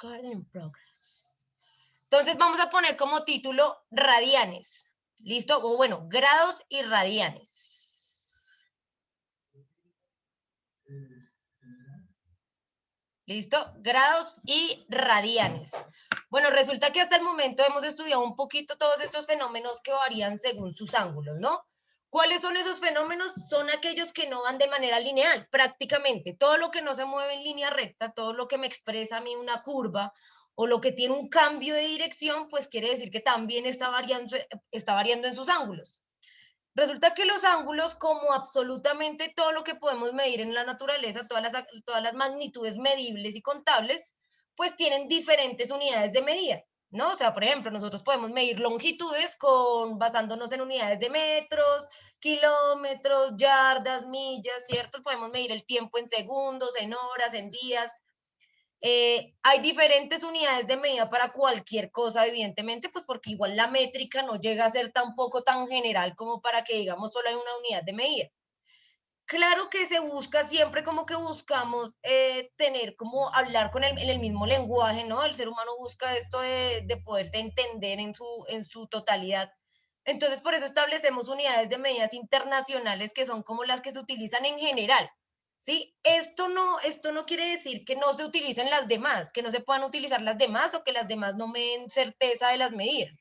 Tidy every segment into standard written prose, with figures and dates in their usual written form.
Recording in progress. Entonces vamos a poner como título radianes. ¿Listo? O bueno, grados y radianes. ¿Listo? Grados y radianes. Bueno, resulta que hasta el momento hemos estudiado un poquito todos estos fenómenos que varían según sus ángulos, ¿no? ¿Cuáles son esos fenómenos? Son aquellos que no van de manera lineal, prácticamente. Todo lo que no se mueve en línea recta, todo lo que me expresa a mí una curva o lo que tiene un cambio de dirección, pues quiere decir que también está variando en sus ángulos. Resulta que los ángulos, como absolutamente todo lo que podemos medir en la naturaleza, todas las magnitudes medibles y contables, pues tienen diferentes unidades de medida, ¿no? O sea, por ejemplo, nosotros podemos medir longitudes basándonos en unidades de metros, kilómetros, yardas, millas, ¿cierto? Podemos medir el tiempo en segundos, en horas, en días. Hay diferentes unidades de medida para cualquier cosa, evidentemente, pues porque igual la métrica no llega a ser tampoco tan general como para que digamos solo hay una unidad de medida. Claro que se busca siempre como que buscamos tener como hablar en el mismo lenguaje, ¿no? El ser humano busca esto de poderse entender en su totalidad. Entonces, por eso establecemos unidades de medidas internacionales que son como las que se utilizan en general. ¿Sí? Esto no quiere decir que no se utilicen las demás, que no se puedan utilizar las demás o que las demás no me den certeza de las medidas.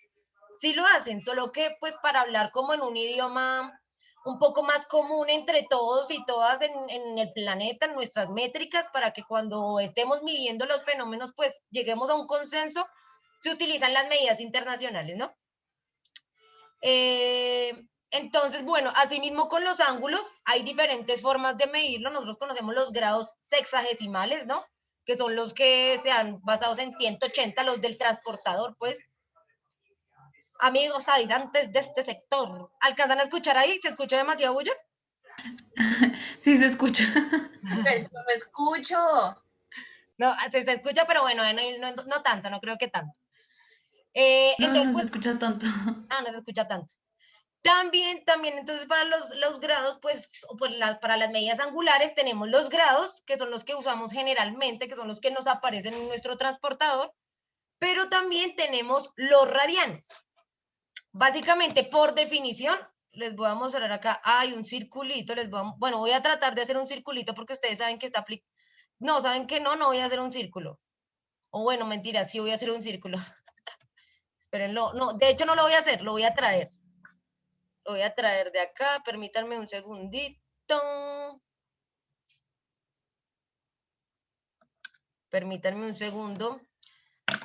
Sí lo hacen, solo que pues para hablar como en un idioma un poco más común entre todos y todas en el planeta, en nuestras métricas, para que cuando estemos midiendo los fenómenos, pues lleguemos a un consenso, se utilizan las medidas internacionales, ¿no? Entonces, bueno, asimismo con los ángulos, hay diferentes formas de medirlo. Nosotros conocemos los grados sexagesimales, ¿no? Que son los que se han basados en 180, los del transportador, pues. Amigos habitantes de este sector, ¿alcanzan a escuchar ahí? ¿Se escucha demasiado bulla? Sí, se escucha. Pues no me escucho. No, se escucha, pero bueno, no tanto, no creo que tanto. No, Entonces, no se pues, escucha tanto. no se escucha tanto. También, entonces, para los grados, pues, para las medidas angulares tenemos los grados, que son los que usamos generalmente, que son los que nos aparecen en nuestro transportador, pero también tenemos los radianes. Básicamente, por definición, les voy a mostrar acá, hay un circulito, bueno, voy a tratar de hacer un circulito porque ustedes saben que no, ¿saben que no? No voy a hacer un círculo. O bueno, mentira, sí voy a hacer un círculo. Pero no, de hecho no lo voy a hacer, lo voy a traer. Lo voy a traer de acá, permítanme un segundito. Permítanme un segundo.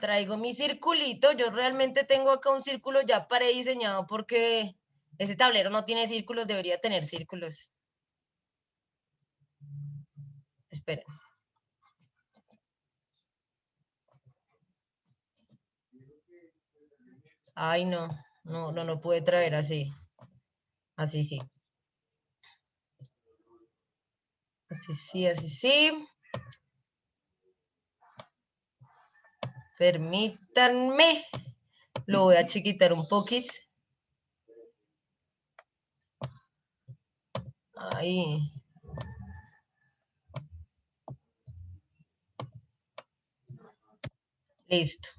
Traigo mi circulito. Yo realmente tengo acá un círculo ya prediseñado porque ese tablero no tiene círculos, debería tener círculos. Esperen. Ay, no pude traer así. Así sí. Así sí, así sí. Permítanme. Lo voy a chiquitar un poquis. Ahí. Listo.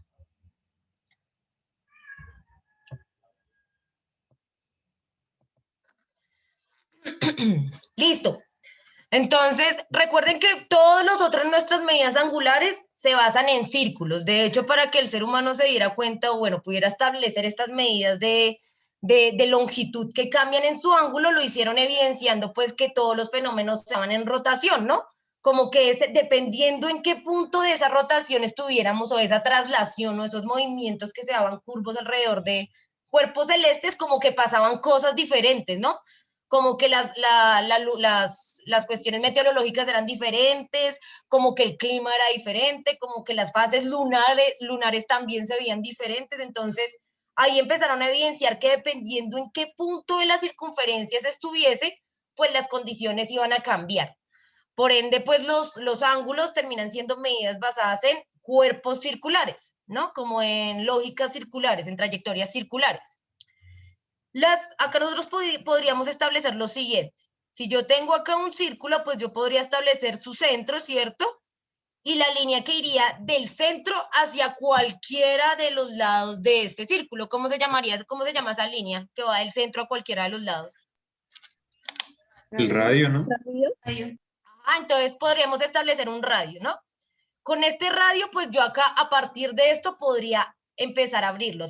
Listo. Entonces, recuerden que todos nosotros nuestras medidas angulares se basan en círculos. De hecho, para que el ser humano se diera cuenta o, bueno, pudiera establecer estas medidas de longitud que cambian en su ángulo, lo hicieron evidenciando pues que todos los fenómenos se van en rotación, ¿no? Como que dependiendo en qué punto de esa rotación estuviéramos o esa traslación o esos movimientos que se daban curvos alrededor de cuerpos celestes, como que pasaban cosas diferentes, ¿no? Como que las cuestiones meteorológicas eran diferentes, como que el clima era diferente, como que las fases lunares también se veían diferentes. Entonces, ahí empezaron a evidenciar que dependiendo en qué punto de la circunferencia se estuviese, pues las condiciones iban a cambiar. Por ende, pues los ángulos terminan siendo medidas basadas en cuerpos circulares, ¿no? Como en lógicas circulares, en trayectorias circulares. Acá nosotros podríamos establecer lo siguiente. Si yo tengo acá un círculo, pues yo podría establecer su centro, ¿cierto? y la línea que iría del centro hacia cualquiera de los lados de este círculo. ¿Cómo se llamaría? ¿Cómo se llama esa línea que va del centro a cualquiera de los lados? El radio, ¿no? Entonces podríamos establecer un radio, ¿no? Con este radio, pues yo acá a partir de esto podría empezar a abrirlo,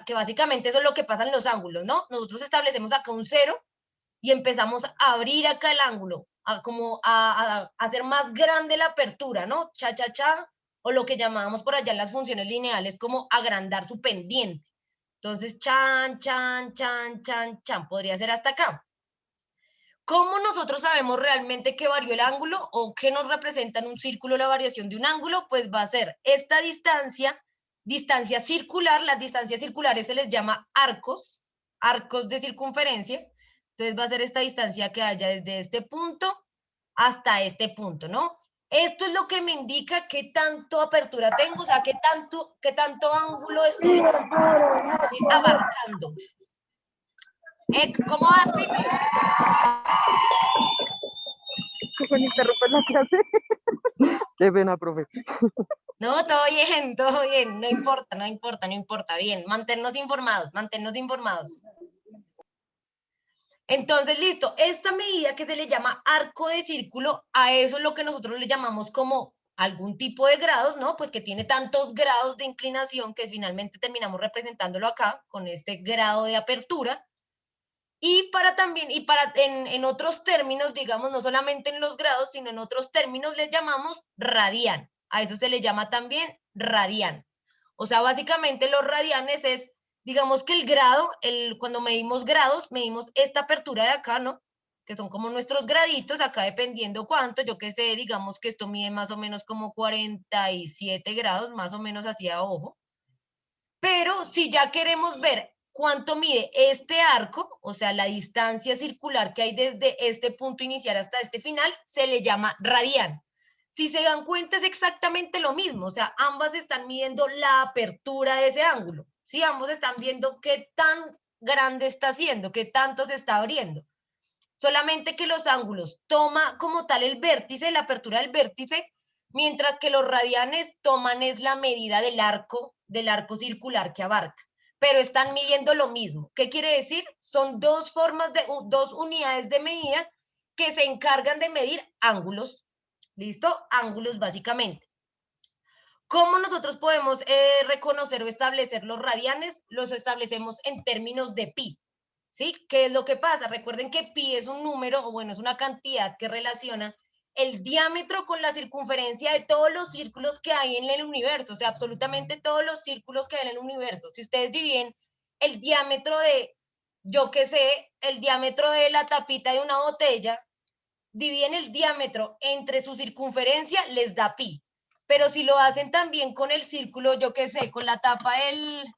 que básicamente eso es lo que pasa en los ángulos, ¿no? Nosotros establecemos acá un 0 y empezamos a abrir acá el ángulo, a hacer más grande la apertura, ¿no? Cha, cha, cha, o lo que llamábamos por allá en las funciones lineales como agrandar su pendiente. Entonces, chan, chan, chan, chan, chan, podría ser hasta acá. ¿Cómo nosotros sabemos realmente que varió el ángulo o qué nos representa en un círculo la variación de un ángulo? Pues va a ser esta distancia circular. Las distancias circulares se les llama arcos de circunferencia. Entonces va a ser esta distancia que haya desde este punto hasta este punto, ¿no? Esto es lo que me indica qué tanto apertura tengo, o sea, qué tanto ángulo estoy abarcando. ¿Cómo vas, Pipe? Con interrumpir la clase. Qué pena, profe. No, todo bien, no importa, bien, manténnos informados. Entonces, listo, esta medida que se le llama arco de círculo, a eso es lo que nosotros le llamamos como algún tipo de grados, ¿no? Pues que tiene tantos grados de inclinación que finalmente terminamos representándolo acá con este grado de apertura. Y para también, en otros términos, digamos, no solamente en los grados, sino en otros términos les llamamos radian. A eso se le llama también radian. O sea, básicamente los radianes es, digamos que el grado, cuando medimos grados, medimos esta apertura de acá, ¿no? Que son como nuestros graditos, acá dependiendo cuánto, yo qué sé, digamos que esto mide más o menos como 47 grados, más o menos así a ojo. Pero si ya queremos ver cuánto mide este arco, o sea, la distancia circular que hay desde este punto inicial hasta este final, se le llama radian. Si se dan cuenta es exactamente lo mismo, o sea, ambas están midiendo la apertura de ese ángulo, ¿sí? Ambos están viendo qué tan grande está haciendo, qué tanto se está abriendo. Solamente que los ángulos toma como tal el vértice, la apertura del vértice, mientras que los radianes toman es la medida del arco circular que abarca, pero están midiendo lo mismo. ¿Qué quiere decir? Son dos unidades de medida que se encargan de medir ángulos. ¿Listo? Ángulos básicamente. ¿Cómo nosotros podemos reconocer o establecer los radianes? Los establecemos en términos de pi. ¿Sí? ¿Qué es lo que pasa? Recuerden que pi es un número, o bueno, es una cantidad que relaciona el diámetro con la circunferencia de todos los círculos que hay en el universo, o sea, absolutamente todos los círculos que hay en el universo. Si ustedes dividen el diámetro de, yo qué sé, el diámetro de la tapita de una botella, dividen el diámetro entre su circunferencia, les da pi. Pero si lo hacen también con el círculo, yo qué sé, con la tapa del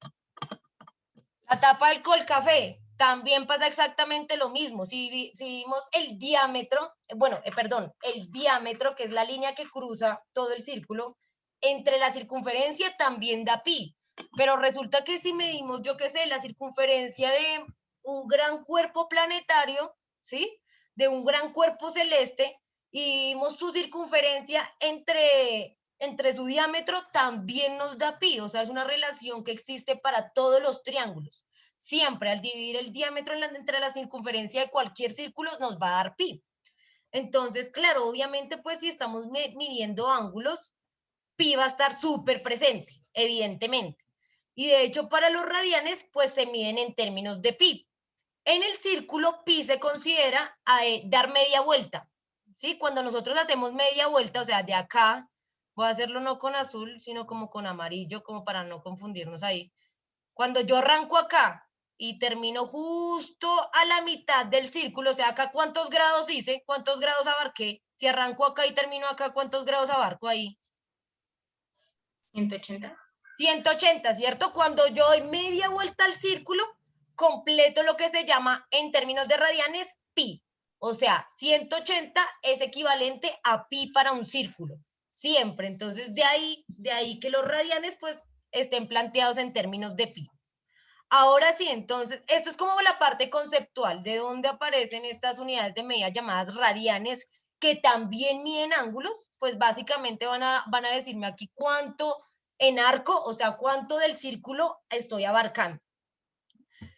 Colcafé, también pasa exactamente lo mismo. Si vimos el diámetro, el diámetro, que es la línea que cruza todo el círculo, entre la circunferencia también da pi. Pero resulta que si medimos, yo qué sé, la circunferencia de un gran cuerpo planetario, ¿sí? De un gran cuerpo celeste, y vimos su circunferencia entre su diámetro, también nos da pi. O sea, es una relación que existe para todos los triángulos. Siempre al dividir el diámetro entre la circunferencia de cualquier círculo nos va a dar pi. Entonces, claro, obviamente, pues si estamos midiendo ángulos, pi va a estar súper presente, evidentemente. Y de hecho, para los radianes, pues se miden en términos de pi. En el círculo, pi se considera dar media vuelta, ¿sí? Cuando nosotros hacemos media vuelta, o sea, de acá, voy a hacerlo no con azul, sino como con amarillo, como para no confundirnos ahí. Cuando yo arranco acá y termino justo a la mitad del círculo, o sea, acá ¿cuántos grados hice? ¿Cuántos grados abarqué? Si arranco acá y termino acá, ¿cuántos grados abarco ahí? 180. 180, ¿cierto? Cuando yo doy media vuelta al círculo, completo lo que se llama en términos de radianes pi. O sea, 180 es equivalente a pi para un círculo. Siempre. Entonces, de ahí que los radianes pues estén planteados en términos de pi. Ahora sí, entonces, esto es como la parte conceptual de dónde aparecen estas unidades de medida llamadas radianes, que también miden ángulos, pues básicamente van a decirme aquí cuánto en arco, o sea, cuánto del círculo estoy abarcando.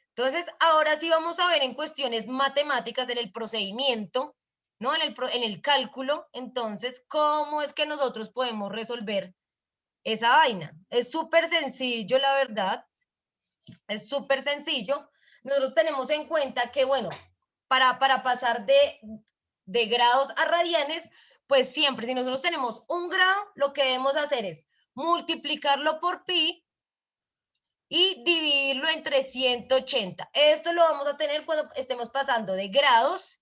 Entonces, ahora sí vamos a ver en cuestiones matemáticas, en el procedimiento, ¿no? En el cálculo, entonces, ¿cómo es que nosotros podemos resolver esa vaina? Es súper sencillo, la verdad, es súper sencillo. Nosotros tenemos en cuenta que, bueno, para pasar de grados a radianes, pues siempre, si nosotros tenemos un grado, lo que debemos hacer es multiplicarlo por pi y dividirlo entre 180. Esto lo vamos a tener cuando estemos pasando de grados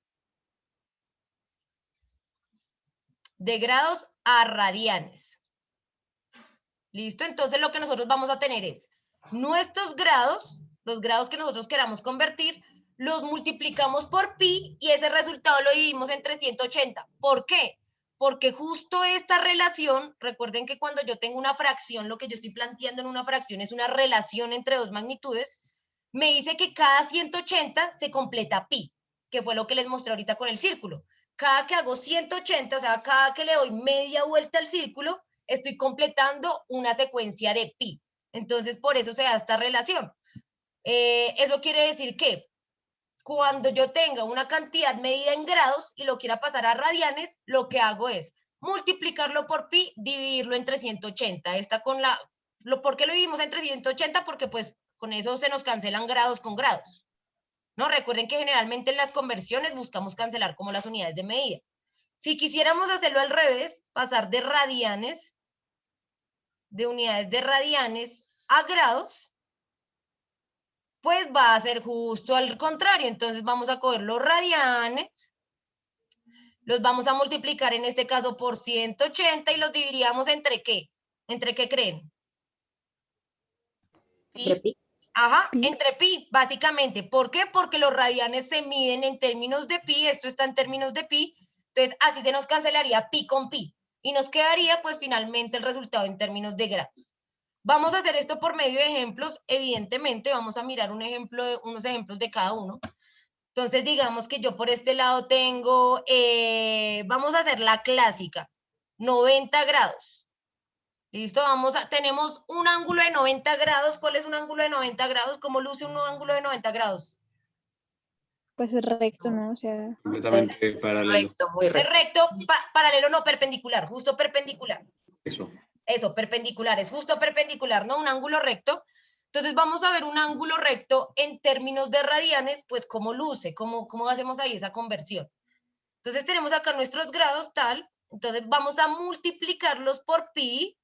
a radianes. ¿Listo? Entonces lo que nosotros vamos a tener es nuestros grados, los grados que nosotros queramos convertir, los multiplicamos por pi y ese resultado lo dividimos entre 180. ¿Por qué? Porque justo esta relación, recuerden que cuando yo tengo una fracción, lo que yo estoy planteando en una fracción es una relación entre dos magnitudes, me dice que cada 180 se completa pi, que fue lo que les mostré ahorita con el círculo. Cada que hago 180, o sea, cada que le doy media vuelta al círculo, estoy completando una secuencia de pi. Entonces, por eso se da esta relación. Eso quiere decir que cuando yo tenga una cantidad medida en grados y lo quiera pasar a radianes, lo que hago es multiplicarlo por pi, dividirlo entre 180. ¿Por qué lo dividimos entre 180? Porque pues con eso se nos cancelan grados con grados. ¿No? Recuerden que generalmente en las conversiones buscamos cancelar como las unidades de medida. Si quisiéramos hacerlo al revés, pasar de radianes, de unidades de radianes a grados, pues va a ser justo al contrario. Entonces vamos a coger los radianes, los vamos a multiplicar en este caso por 180 y los dividiríamos entre ¿qué? ¿Entre qué creen? Pi. Ajá, Pi. entre pi, básicamente. ¿Por qué? Porque los radianes se miden en términos de pi, esto está en términos de pi, entonces así se nos cancelaría pi con pi y nos quedaría pues finalmente el resultado en términos de grados. Vamos a hacer esto por medio de ejemplos, evidentemente vamos a mirar unos ejemplos de cada uno. Entonces digamos que yo por este lado tengo, vamos a hacer la clásica, 90 grados. ¿Listo? Tenemos un ángulo de 90 grados. ¿Cuál es un ángulo de 90 grados? ¿Cómo luce un ángulo de 90 grados? Pues es recto, ¿no? O sea, Completamente Es paralelo. recto, muy Es recto. recto, paralelo, no perpendicular, justo perpendicular. Eso. Eso, perpendicular, es justo perpendicular, ¿no? Un ángulo recto. Entonces vamos a ver un ángulo recto en términos de radianes, pues cómo luce, cómo hacemos ahí esa conversión. Entonces tenemos acá nuestros grados tal, entonces vamos a multiplicarlos por pi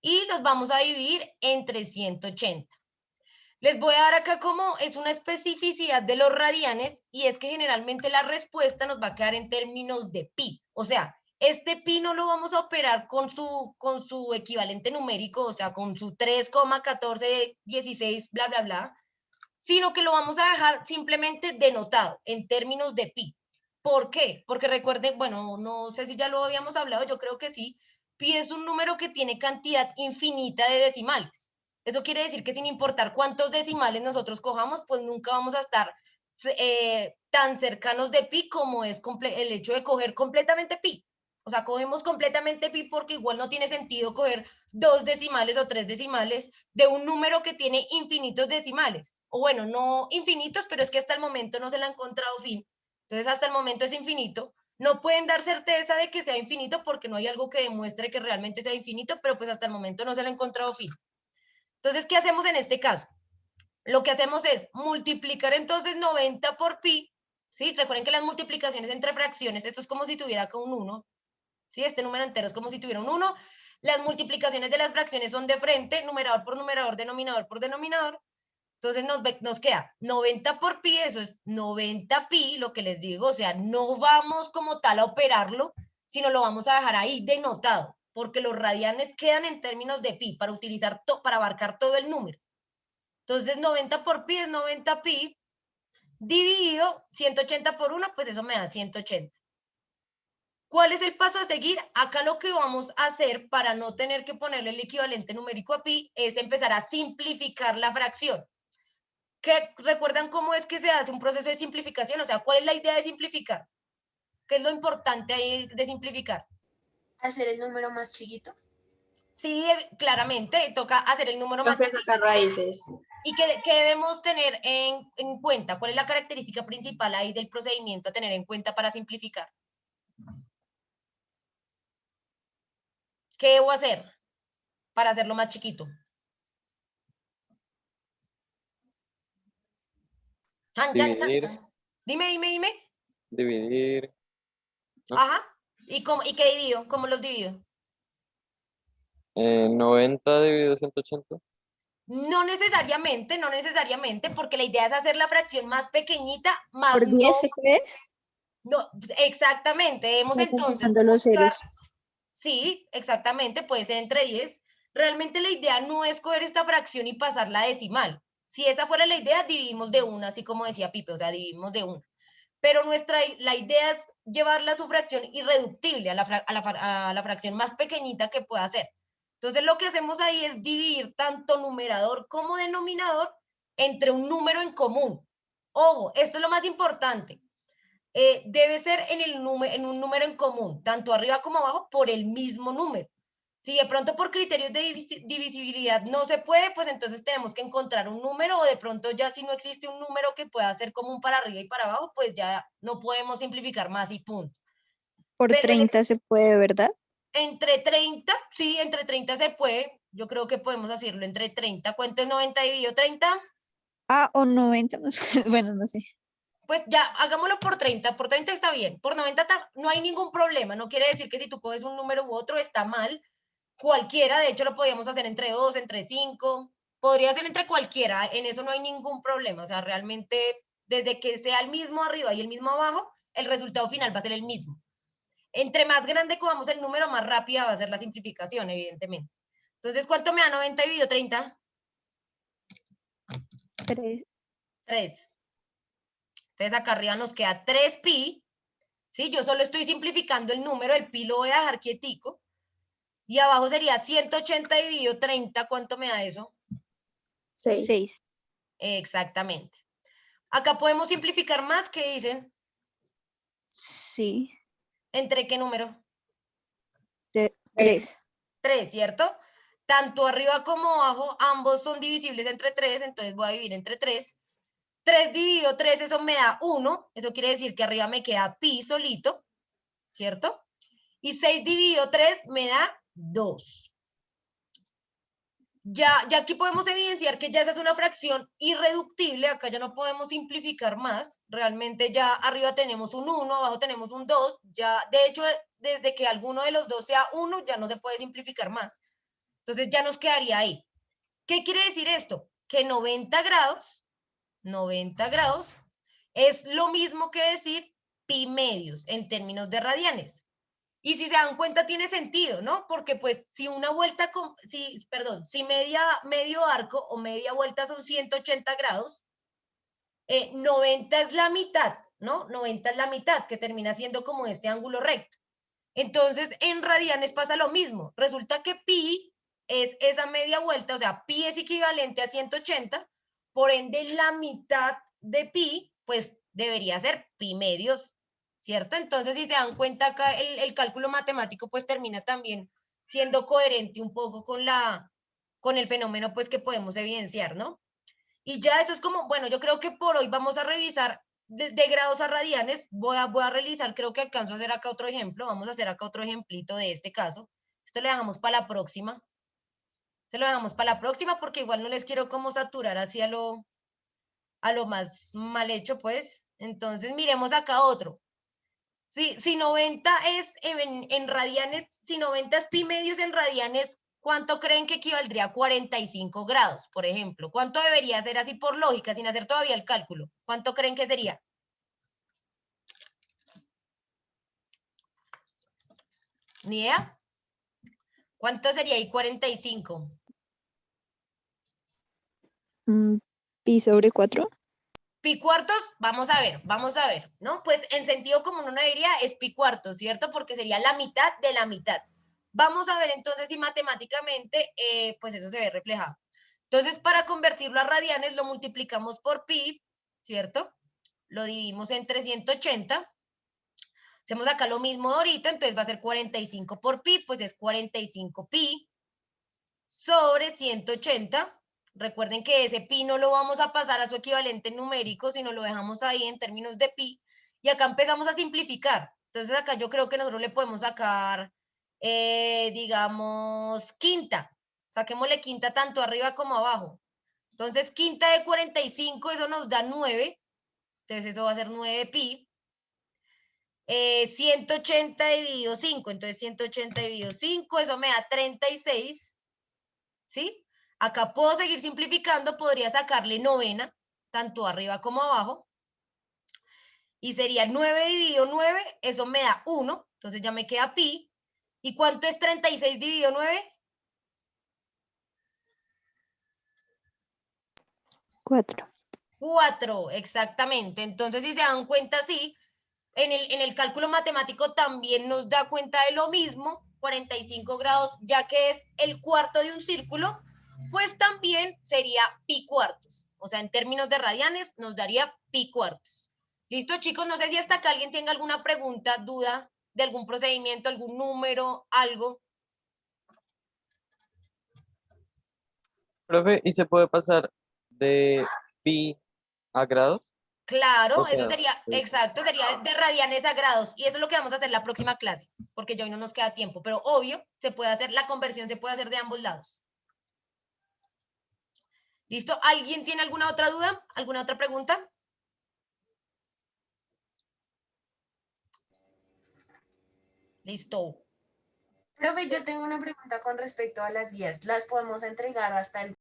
y los vamos a dividir entre 180. Les voy a dar acá como es una especificidad de los radianes y es que generalmente la respuesta nos va a quedar en términos de pi. O sea, este pi no lo vamos a operar con su equivalente numérico, o sea, con su 3,1416, bla, bla, bla, sino que lo vamos a dejar simplemente denotado en términos de pi. ¿Por qué? Porque recuerden, bueno, no sé si ya lo habíamos hablado, yo creo que sí, pi es un número que tiene cantidad infinita de decimales. Eso quiere decir que sin importar cuántos decimales nosotros cojamos, pues nunca vamos a estar tan cercanos de pi como es el hecho de coger completamente pi. O sea, cogemos completamente pi porque igual no tiene sentido coger 2 decimales o 3 decimales de un número que tiene infinitos decimales. O bueno, no infinitos, pero es que hasta el momento no se le ha encontrado fin. Entonces, hasta el momento es infinito. No pueden dar certeza de que sea infinito porque no hay algo que demuestre que realmente sea infinito, pero pues hasta el momento no se le ha encontrado fin. Entonces, ¿qué hacemos en este caso? Lo que hacemos es multiplicar entonces 90 por pi, ¿sí? Recuerden que las multiplicaciones entre fracciones, esto es como si tuviera acá un 1, ¿sí? Este número entero es como si tuviera un 1. Las multiplicaciones de las fracciones son de frente, numerador por numerador, denominador por denominador. Entonces nos queda 90 por pi, eso es 90 pi, lo que les digo, o sea, no vamos como tal a operarlo, sino lo vamos a dejar ahí denotado, porque los radianes quedan en términos de pi para para abarcar todo el número. Entonces 90 por pi es 90 pi, dividido 180 por 1, pues eso me da 180. ¿Cuál es el paso a seguir? Acá lo que vamos a hacer para no tener que ponerle el equivalente numérico a pi es empezar a simplificar la fracción. ¿Recuerdan cómo es que se hace un proceso de simplificación? O sea, ¿cuál es la idea de simplificar? ¿Qué es lo importante ahí de simplificar? Hacer el número más chiquito. Sí, claramente, toca hacer el número más Tengo que chiquito. sacar raíces. ¿Y qué debemos tener en cuenta? ¿Cuál es la característica principal ahí del procedimiento a tener en cuenta para simplificar? ¿Qué debo hacer para hacerlo más chiquito? Chan, chan, chan, Dividir, chan. Dime. dividir, ¿no? Ajá. ¿Y qué divido? ¿Cómo los divido? 90 dividido 180. No necesariamente, porque la idea es hacer la fracción más pequeñita, más ¿Por 10 se puede? no, exactamente. Debemos No entonces contando los buscar, ceros. sí, exactamente, puede ser entre 10. Realmente la idea no es coger esta fracción y pasarla a decimal. Si esa fuera la idea, dividimos de una, así como decía Pipe, o sea, dividimos de una. Pero la idea es llevarla a su fracción irreductible, a la fracción más pequeñita que pueda ser. Entonces lo que hacemos ahí es dividir tanto numerador como denominador entre un número en común. Ojo, esto es lo más importante. Debe ser en un número en común, tanto arriba como abajo, por el mismo número. Si de pronto por criterios de divisibilidad no se puede, pues entonces tenemos que encontrar un número, o de pronto ya si no existe un número que pueda ser común para arriba y para abajo, pues ya no podemos simplificar más y punto. Por Pero 30 se puede, ¿verdad? entre 30, sí, entre 30 se puede. Yo creo que podemos hacerlo entre 30. ¿Cuánto es 90 dividido 30? Ah, o 90, no sé. Bueno, no sé. Pues ya, hagámoslo por 30 está bien, por 90 no hay ningún problema, no quiere decir que si tú coges un número u otro está mal, cualquiera, de hecho lo podríamos hacer entre 2, entre 5, podría ser entre cualquiera, en eso no hay ningún problema, o sea, realmente desde que sea el mismo arriba y el mismo abajo, el resultado final va a ser el mismo. Entre más grande cojamos el número, más rápida va a ser la simplificación, evidentemente. Entonces, ¿cuánto me da 90 dividido 30? 3. 3. Entonces acá arriba nos queda 3pi, ¿sí? Yo solo estoy simplificando el número, el pi lo voy a dejar quietico. Y abajo sería 180 dividido 30, ¿cuánto me da eso? 6. Exactamente. Acá podemos simplificar más, ¿qué dicen? Sí. ¿Entre qué número? 3. 3, ¿cierto? Tanto arriba como abajo, ambos son divisibles entre 3, entonces voy a dividir entre 3. 3 dividido 3, eso me da 1, eso quiere decir que arriba me queda pi solito, ¿cierto? Y 6 dividido 3 me da 2. Ya aquí podemos evidenciar que ya esa es una fracción irreductible, acá ya no podemos simplificar más, realmente ya arriba tenemos un 1, abajo tenemos un 2, ya de hecho desde que alguno de los dos sea 1 ya no se puede simplificar más, entonces ya nos quedaría ahí. ¿Qué quiere decir esto? Que 90 grados es lo mismo que decir pi medios en términos de radianes. Y si se dan cuenta tiene sentido, ¿no? Porque pues si una vuelta, si medio arco o media vuelta son 180 grados, 90 es la mitad, ¿no? 90 es la mitad, que termina siendo como este ángulo recto. Entonces, en radianes pasa lo mismo. Resulta que pi es esa media vuelta, o sea, pi es equivalente a 180, por ende la mitad de pi, pues debería ser pi medios, ¿cierto? Entonces, si se dan cuenta acá, el cálculo matemático pues termina también siendo coherente un poco con el fenómeno pues que podemos evidenciar, ¿no? Y ya eso es como, bueno, yo creo que por hoy vamos a revisar de grados a radianes. Voy a realizar, creo que alcanzo a hacer acá otro ejemplo. Vamos a hacer acá otro ejemplito de este caso. Esto lo dejamos para la próxima. Se lo dejamos para la próxima porque igual no les quiero como saturar así a lo más mal hecho, pues. Entonces, miremos acá otro. Si 90 es en radianes, si 90 es pi medios en radianes, ¿cuánto creen que equivaldría a 45 grados, por ejemplo? ¿Cuánto debería ser así por lógica, sin hacer todavía el cálculo? ¿Cuánto creen que sería? ¿Ni idea? ¿Cuánto sería ahí 45? Pi sobre 4. Pi cuartos, vamos a ver, ¿no? Pues en sentido común uno diría es pi cuartos, ¿cierto? Porque sería la mitad de la mitad. Vamos a ver entonces si matemáticamente, pues eso se ve reflejado. Entonces, para convertirlo a radianes, lo multiplicamos por pi, ¿cierto? Lo dividimos entre 180. Hacemos acá lo mismo de ahorita, entonces va a ser 45 por pi, pues es 45 pi sobre 180. Recuerden que ese pi no lo vamos a pasar a su equivalente numérico, sino lo dejamos ahí en términos de pi. Y acá empezamos a simplificar. Entonces acá yo creo que nosotros le podemos sacar, digamos, quinta. Saquémosle quinta tanto arriba como abajo. Entonces quinta de 45, eso nos da 9. Entonces eso va a ser 9 pi. 180 dividido 5, entonces 180 dividido 5, eso me da 36, ¿sí? Acá puedo seguir simplificando, podría sacarle novena, tanto arriba como abajo, y sería 9 dividido 9, eso me da 1, entonces ya me queda pi. ¿Y cuánto es 36 dividido 9? 4. 4, exactamente. Entonces, si se dan cuenta, sí, en el cálculo matemático también nos da cuenta de lo mismo, 45 grados, ya que es el cuarto de un círculo, pues también sería pi cuartos. O sea, en términos de radianes nos daría pi cuartos. ¿Listo, chicos? No sé si hasta acá alguien tenga alguna pregunta, duda de algún procedimiento, algún número, algo. Profe, ¿y se puede pasar de pi a grados? Claro, O eso sea, sería, exacto, sería de radianes a grados. Y eso es lo que vamos a hacer la próxima clase, porque ya hoy no nos queda tiempo. Pero obvio, se puede hacer, la conversión se puede hacer de ambos lados. ¿Listo? ¿Alguien tiene alguna otra duda? ¿Alguna otra pregunta? Listo. Profe, yo tengo una pregunta con respecto a las guías. ¿Las podemos entregar hasta el